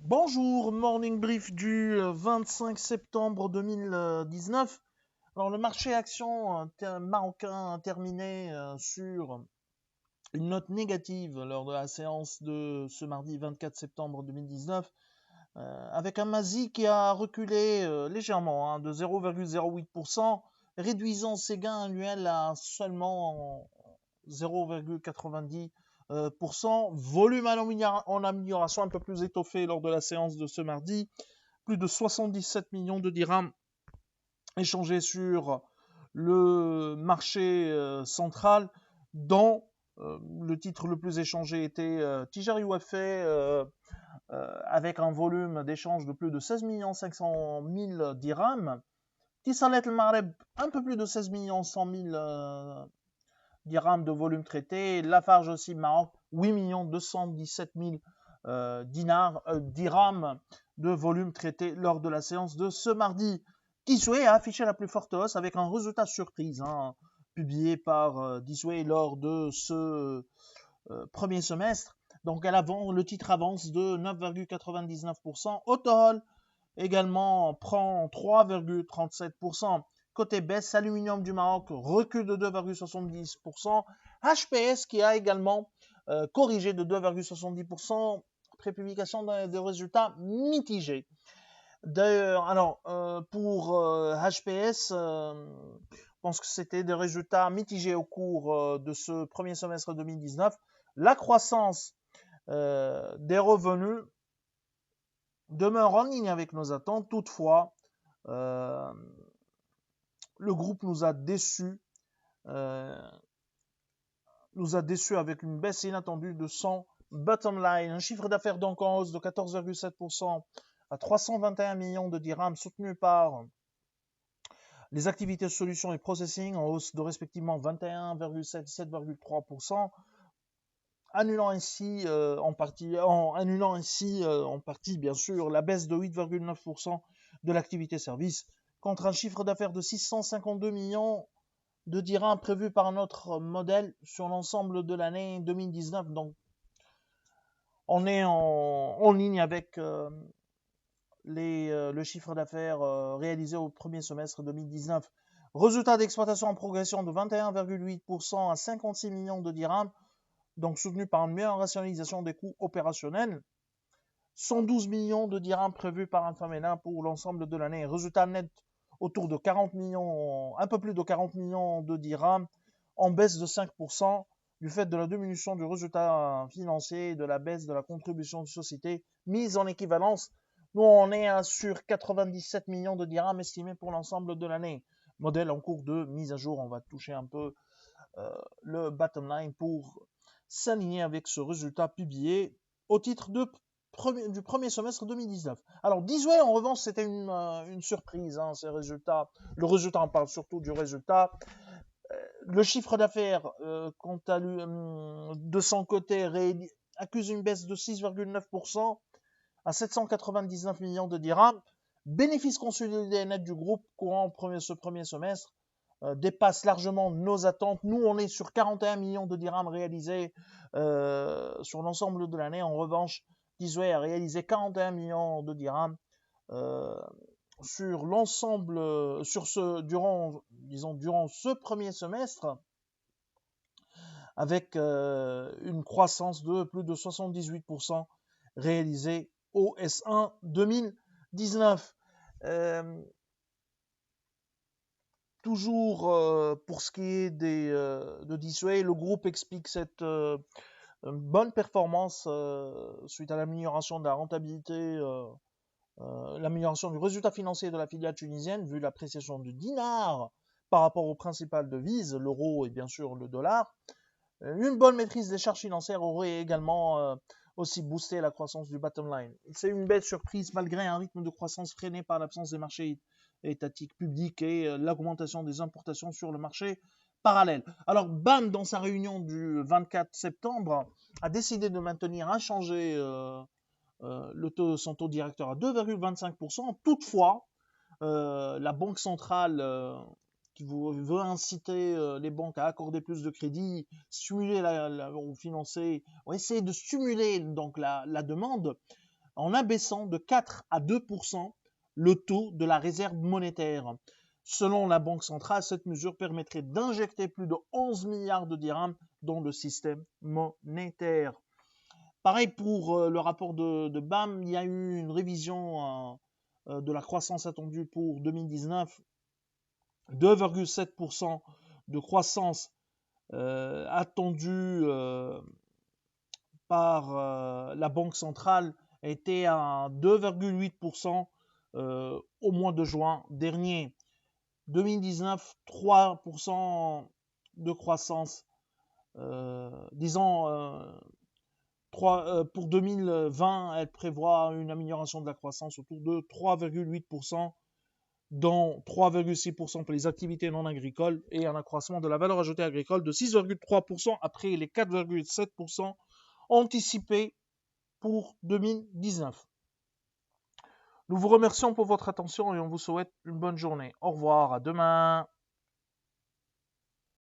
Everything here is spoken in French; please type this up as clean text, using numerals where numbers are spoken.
Bonjour, morning brief du 25 septembre 2019. Alors, le marché action marocain a terminé sur une note négative lors de la séance de ce mardi 24 septembre 2019, avec un Mazi qui a reculé légèrement de 0,08%, réduisant ses gains annuels à seulement 0,90%. Volume en amélioration un peu plus étoffé lors de la séance de ce mardi. Plus de 77 millions de dirhams échangés sur le marché central, dont le titre le plus échangé était Tijari Wafé, avec un volume d'échange de plus de 16 500 000 dirhams. Tissalet El Mareb, un peu plus de 16 100 000 dirhams de volume traité. Lafarge aussi Maroc, 8 217 000 dirhams de volume traité lors de la séance de ce mardi. Disway a affiché la plus forte hausse avec un résultat surprise publié par Disway lors de ce premier semestre. Donc le titre avance de 9,99%. Autohol également prend 3,37%. Côté baisse, Aluminium du Maroc recule de 2,70%. HPS qui a également corrigé de 2,70% après publication de résultats mitigés. D'ailleurs, alors pour HPS, je pense que c'était des résultats mitigés au cours de ce premier semestre 2019. La croissance des revenus demeure en ligne avec nos attentes. Toutefois, le groupe nous a déçus avec une baisse inattendue de son bottom line. Un chiffre d'affaires donc en hausse de 14,7% à 321 millions de dirhams, soutenu par les activités de solutions et processing en hausse de respectivement 21,7 et 7,3%, annulant ainsi en partie bien sûr la baisse de 8,9% de l'activité service, contre un chiffre d'affaires de 652 millions de dirhams prévu par notre modèle sur l'ensemble de l'année 2019. Donc, on est en ligne avec le chiffre d'affaires réalisé au premier semestre 2019. Résultat d'exploitation en progression de 21,8% à 56 millions de dirhams, donc soutenu par une meilleure rationalisation des coûts opérationnels. 112 millions de dirhams prévus par Infamena pour l'ensemble de l'année. Résultat net autour de 40 millions, un peu plus de 40 millions de dirhams, en baisse de 5% du fait de la diminution du résultat financier et de la baisse de la contribution de société mise en équivalence. Nous, on est sur 97 millions de dirhams estimés pour l'ensemble de l'année. Modèle en cours de mise à jour. On va toucher un peu le bottom line pour s'aligner avec ce résultat publié au titre du premier semestre 2019. Alors, Disway, en revanche, c'était une surprise, ces résultats. Le résultat, on parle surtout du résultat. Le chiffre d'affaires, quant à lui, de son côté, accuse une baisse de 6,9% à 799 millions de dirhams. Bénéfice consolidé net du groupe courant ce premier semestre dépasse largement nos attentes. Nous, on est sur 41 millions de dirhams réalisés sur l'ensemble de l'année. En revanche, Disway a réalisé 41 millions de dirhams sur l'ensemble, durant ce premier semestre, avec une croissance de plus de 78% réalisée au S1 2019. Toujours pour ce qui est de Disway, le groupe explique cette bonne performance suite à l'amélioration de la rentabilité, l'amélioration du résultat financier de la filiale tunisienne, vu l'appréciation du dinar par rapport aux principales devises, l'euro et bien sûr le dollar. Une bonne maîtrise des charges financières aurait également aussi boosté la croissance du bottom line. C'est une belle surprise malgré un rythme de croissance freiné par l'absence des marchés étatiques publics et l'augmentation des importations sur le marché parallèle. Alors BAM, dans sa réunion du 24 septembre, a décidé de maintenir inchangé son taux directeur à 2,25%. Toutefois, la Banque centrale qui veut inciter les banques à accorder plus de crédit, stimuler ou financer, ou essayer de stimuler donc la demande, en abaissant de 4 à 2% le taux de la réserve monétaire. Selon la Banque centrale, cette mesure permettrait d'injecter plus de 11 milliards de dirhams dans le système monétaire. Pareil pour le rapport de BAM, il y a eu une révision de la croissance attendue pour 2019, 2,7% de croissance attendue par la Banque centrale était à 2,8% au mois de juin dernier. 2019, 3% de croissance. Pour 2020, elle prévoit une amélioration de la croissance autour de 3,8%, dont 3,6% pour les activités non agricoles et un accroissement de la valeur ajoutée agricole de 6,3% après les 4,7% anticipés pour 2019. Nous vous remercions pour votre attention et on vous souhaite une bonne journée. Au revoir, à demain.